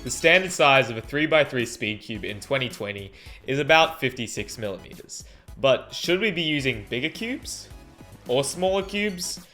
The standard size of a 3x3 speed cube in 2020 is about 56mm. But should we be using bigger cubes? Or smaller cubes?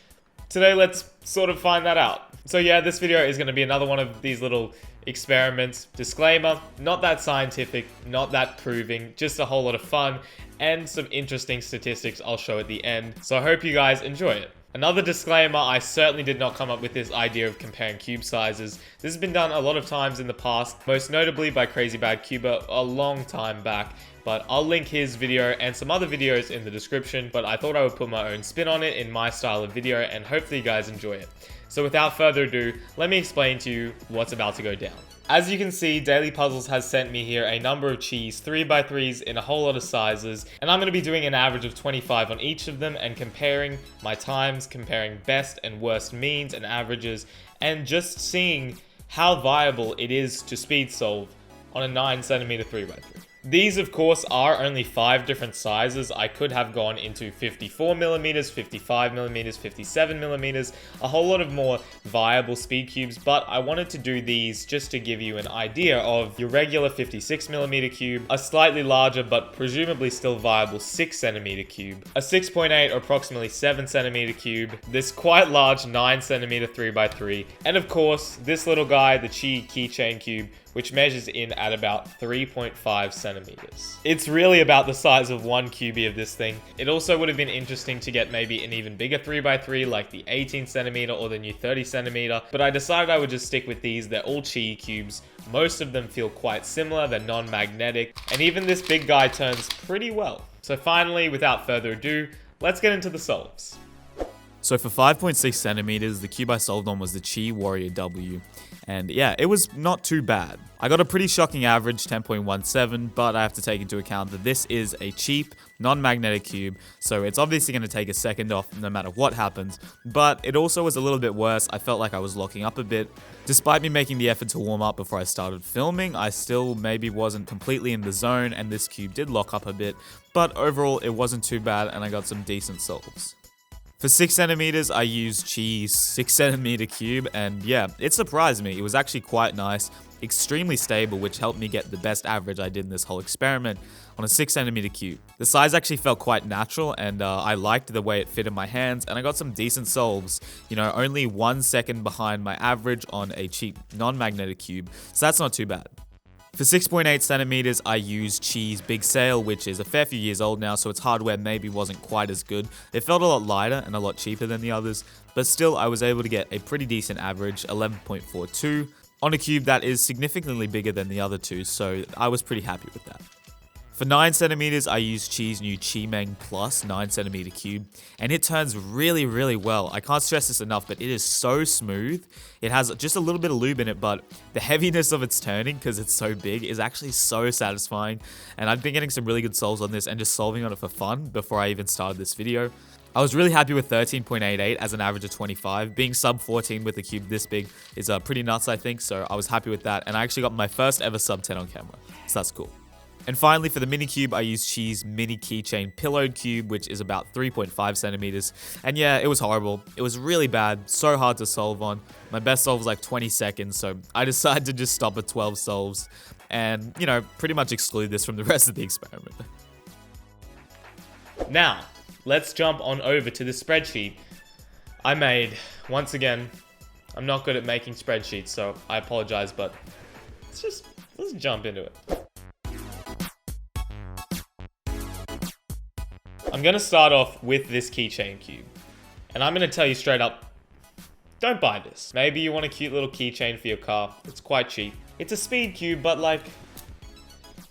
Today, let's sort of find that out. So yeah, this video is going to be another one of these little experiments. Disclaimer, not that scientific, not that proving, just a whole lot of fun and some interesting statistics I'll show at the end. So I hope you guys enjoy it. Another disclaimer, I certainly did not come up with this idea of comparing cube sizes. This has been done a lot of times in the past, most notably by Crazy Bad Cuber a long time back. But I'll link his video and some other videos in the description, but I thought I would put my own spin on it in my style of video and hopefully you guys enjoy it. So without further ado, let me explain to you what's about to go down. As you can see, Daily Puzzles has sent me here a number of cheese 3x3s in a whole lot of sizes, and I'm going to be doing an average of 25 on each of them and comparing my times, comparing best and worst means and averages, and just seeing how viable it is to speed solve on a 9cm 3x3. These, of course, are only 5 different sizes. I could have gone into 54mm, 55mm, 57mm, a whole lot of more viable speed cubes, but I wanted to do these just to give you an idea of your regular 56mm cube, a slightly larger but presumably still viable 6cm cube, a 6.8 or approximately 7cm cube, this quite large 9cm 3x3, and of course, this little guy, the Keychain cube, which measures in at about 3.5 centimeters. It's really about the size of one cubie of this thing. It also would have been interesting to get maybe an even bigger 3x3 like the 18 centimeter or the new 30 centimeter, but I decided I would just stick with these. They're all Chi cubes. Most of them feel quite similar, they're non-magnetic, and even this big guy turns pretty well. So finally, without further ado, let's get into the solves. So for 5.6 centimeters, the cube I solved on was the Chi Warrior W. And yeah, it was not too bad. I got a pretty shocking average, 10.17, but I have to take into account that this is a cheap, non-magnetic cube, so it's obviously going to take a second off no matter what happens, but it also was a little bit worse. I felt like I was locking up a bit. Despite me making the effort to warm up before I started filming, I still maybe wasn't completely in the zone, and this cube did lock up a bit, but overall it wasn't too bad and I got some decent solves. For 6 centimeters, I used Chi's 6cm cube, and yeah, it surprised me. It was actually quite nice, extremely stable, which helped me get the best average I did in this whole experiment on a 6cm cube. The size actually felt quite natural, and I liked the way it fit in my hands, and I got some decent solves. You know, only 1 second behind my average on a cheap non-magnetic cube, so that's not too bad. For 6.8 centimeters, I used Chi's Big Sale, which is a fair few years old now, so its hardware maybe wasn't quite as good. It felt a lot lighter and a lot cheaper than the others, but still I was able to get a pretty decent average, 11.42, on a cube that is significantly bigger than the other two, so I was pretty happy with that. For 9 centimeters, I used Chi's new Chi Plus 9cm cube, and it turns really, really well. I can't stress this enough, but it is so smooth. It has just a little bit of lube in it, but the heaviness of its turning, because it's so big, is actually so satisfying. And I've been getting some really good solves on this and just solving on it for fun before I even started this video. I was really happy with 13.88 as an average of 25. Being sub 14 with a cube this big is pretty nuts, I think, so I was happy with that. And I actually got my first ever sub 10 on camera, so that's cool. And finally, for the mini cube, I used Chi's mini keychain pillowed cube, which is about 3.5 centimeters. And yeah, it was horrible. It was really bad, so hard to solve on. My best solve was like 20 seconds, so I decided to just stop at 12 solves and, you know, pretty much exclude this from the rest of the experiment. Now, let's jump on over to the spreadsheet I made. Once again, I'm not good at making spreadsheets, so I apologize, but let's jump into it. I'm going to start off with this keychain cube, and I'm going to tell you straight up, don't buy this. Maybe you want a cute little keychain for your car. It's quite cheap. It's a speed cube, but like,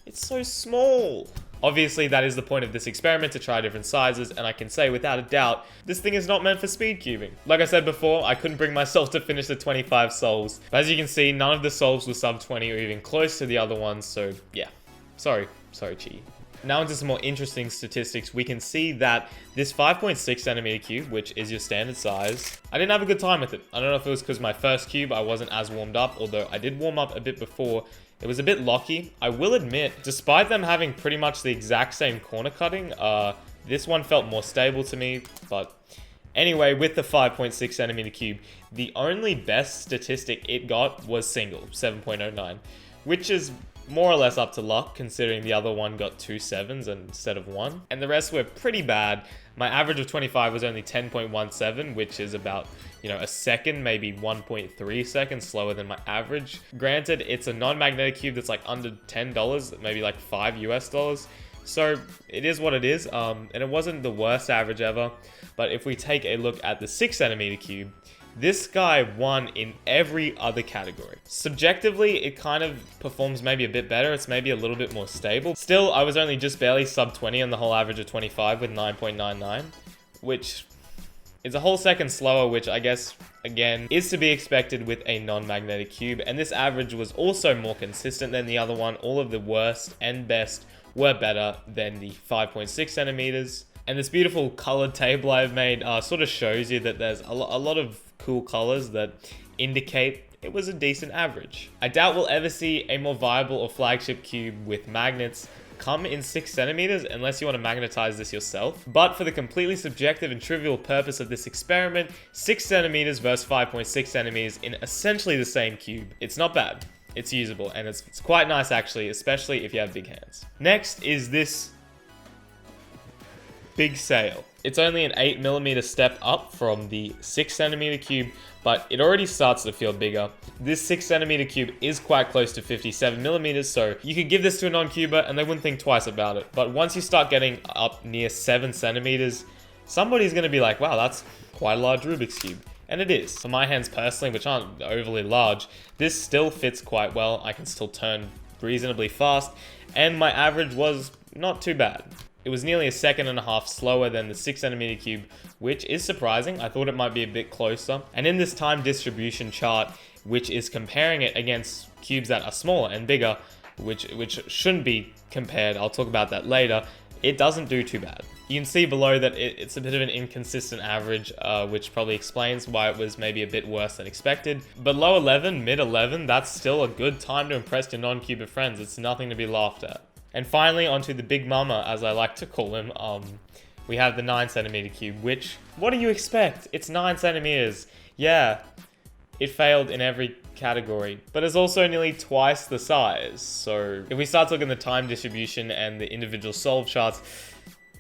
it's so small. Obviously, that is the point of this experiment, to try different sizes, and I can say without a doubt, this thing is not meant for speed cubing. Like I said before, I couldn't bring myself to finish the 25 solves. But as you can see, none of the solves were sub 20 or even close to the other ones, so yeah. Sorry, Chi. Now into some more interesting statistics, we can see that this 5.6 centimeter cube, which is your standard size, I didn't have a good time with it. I don't know if it was because my first cube I wasn't as warmed up, although I did warm up a bit before. It was a bit locky. I will admit, despite them having pretty much the exact same corner cutting, this one felt more stable to me, but Anyway, with the 5.6 centimeter cube, the only best statistic it got was single, 7.09, which is more or less up to luck considering the other one got 2 sevens instead of 1. And the rest were pretty bad. My average of 25 was only 10.17, which is about, a second, maybe 1.3 seconds slower than my average. Granted, it's a non-magnetic cube that's like under $10, maybe like $5 US. So it is what it is, and it wasn't the worst average ever. But if we take a look at the 6 centimeter cube, this guy won in every other category. Subjectively, it kind of performs maybe a bit better. It's maybe a little bit more stable. Still, I was only just barely sub 20 on the whole average of 25 with 9.99, which is a whole second slower, which I guess, again, is to be expected with a non-magnetic cube. And this average was also more consistent than the other one. All of the worst and best were better than the 5.6 centimeters. And this beautiful colored table I've made sort of shows you that there's a lot of cool colors that indicate it was a decent average. I doubt we'll ever see a more viable or flagship cube with magnets come in 6 centimeters unless you want to magnetize this yourself. But for the completely subjective and trivial purpose of this experiment, 6 centimeters versus 5.6 centimeters in essentially the same cube. It's not bad. It's usable, and it's quite nice actually, especially if you have big hands. Next is this big sail. It's only an 8mm step up from the 6 centimeter cube, but it already starts to feel bigger. This 6 centimeter cube is quite close to 57mm, so you could give this to a non-cuber and they wouldn't think twice about it. But once you start getting up near 7 centimeters, somebody's gonna be like, wow, that's quite a large Rubik's Cube. And it is. For my hands personally, which aren't overly large, this still fits quite well. I can still turn reasonably fast, and my average was not too bad. It was nearly a second and a half slower than the 6 centimeter cube, which is surprising. I thought it might be a bit closer. And in this time distribution chart, which is comparing it against cubes that are smaller and bigger, which shouldn't be compared, I'll talk about that later, it doesn't do too bad. You can see below that it's a bit of an inconsistent average, which probably explains why it was maybe a bit worse than expected. But low 11, mid 11, that's still a good time to impress your non-cuber friends. It's nothing to be laughed at. And finally, onto the big mama, as I like to call him, we have the 9 centimeter cube, which, what do you expect? It's 9 centimeters. Yeah, it failed in every category, but it's also nearly twice the size. So if we start looking at the time distribution and the individual solve charts,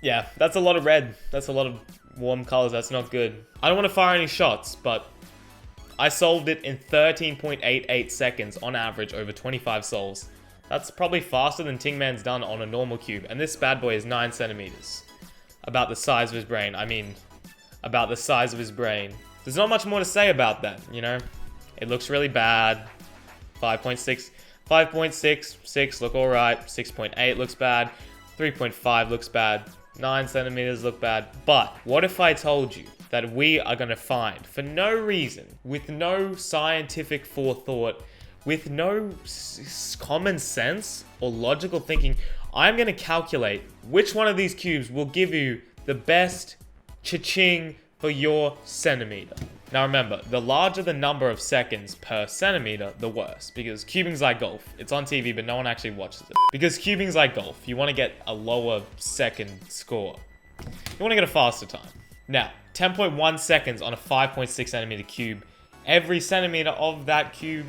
yeah, that's a lot of red. That's a lot of warm colors. That's not good. I don't want to fire any shots, but I solved it in 13.88 seconds on average over 25 solves. That's probably faster than Tingman's done on a normal cube, and this bad boy is 9 centimeters. About the size of his brain. I mean, about the size of his brain. There's not much more to say about that, It looks really bad. 5.6, 5.6, 6 look alright. 6.8 looks bad. 3.5 looks bad. 9 centimeters look bad. But what if I told you that we are going to find, for no reason, with no scientific forethought, with no common sense or logical thinking, I'm going to calculate which one of these cubes will give you the best cha-ching for your centimeter. Now remember, the larger the number of seconds per centimeter, the worse. Because cubing's like golf. It's on TV, but no one actually watches it. Because cubing's like golf. You want to get a lower second score. You want to get a faster time. Now, 10.1 seconds on a 5.6 centimeter cube. Every centimeter of that cube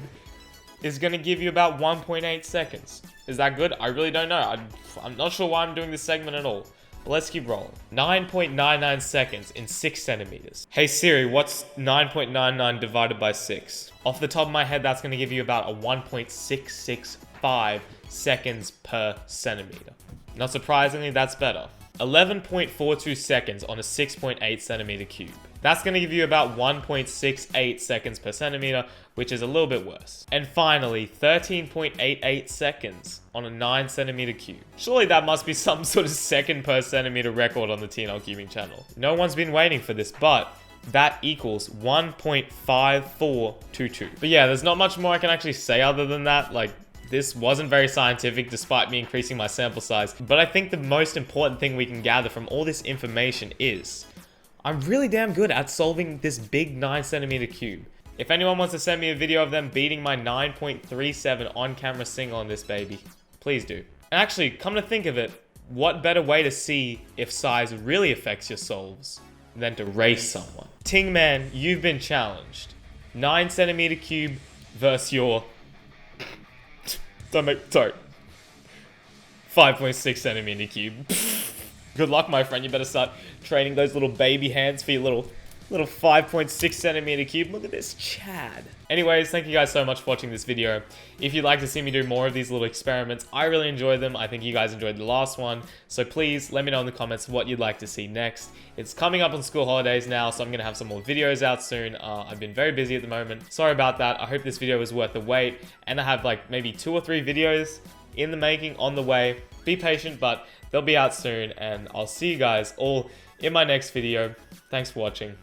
is going to give you about 1.8 seconds. Is that good? I really don't know. I'm not sure why I'm doing this segment at all. But let's keep rolling. 9.99 seconds in 6 centimeters. Hey Siri, what's 9.99 divided by 6? Off the top of my head, that's going to give you about a 1.665 seconds per centimeter. Not surprisingly, that's better. 11.42 seconds on a 6.8 centimeter cube. That's going to give you about 1.68 seconds per centimeter, which is a little bit worse. And finally, 13.88 seconds on a 9 centimeter cube. Surely that must be some sort of second per centimeter record on the TNL Cubing channel. No one's been waiting for this, but that equals 1.5422. But yeah, there's not much more I can actually say other than that. This wasn't very scientific despite me increasing my sample size. But I think the most important thing we can gather from all this information is I'm really damn good at solving this big 9 centimeter cube. If anyone wants to send me a video of them beating my 9.37 on-camera single on this baby, please do. And actually, come to think of it, what better way to see if size really affects your solves than to race someone. Ting Man, you've been challenged. 9 centimeter cube versus your 5.6 centimeter cube. Good luck, my friend. You better start training those little baby hands for your little 5.6 centimeter cube. Look at this Chad. Anyways, thank you guys so much for watching this video. If you'd like to see me do more of these little experiments, I really enjoy them. I think you guys enjoyed the last one. So please let me know in the comments what you'd like to see next. It's coming up on school holidays now, so I'm going to have some more videos out soon. I've been very busy at the moment. Sorry about that. I hope this video was worth the wait. And I have like maybe 2 or 3 videos in the making, on the way. Be patient, but they'll be out soon. And I'll see you guys all in my next video. Thanks for watching.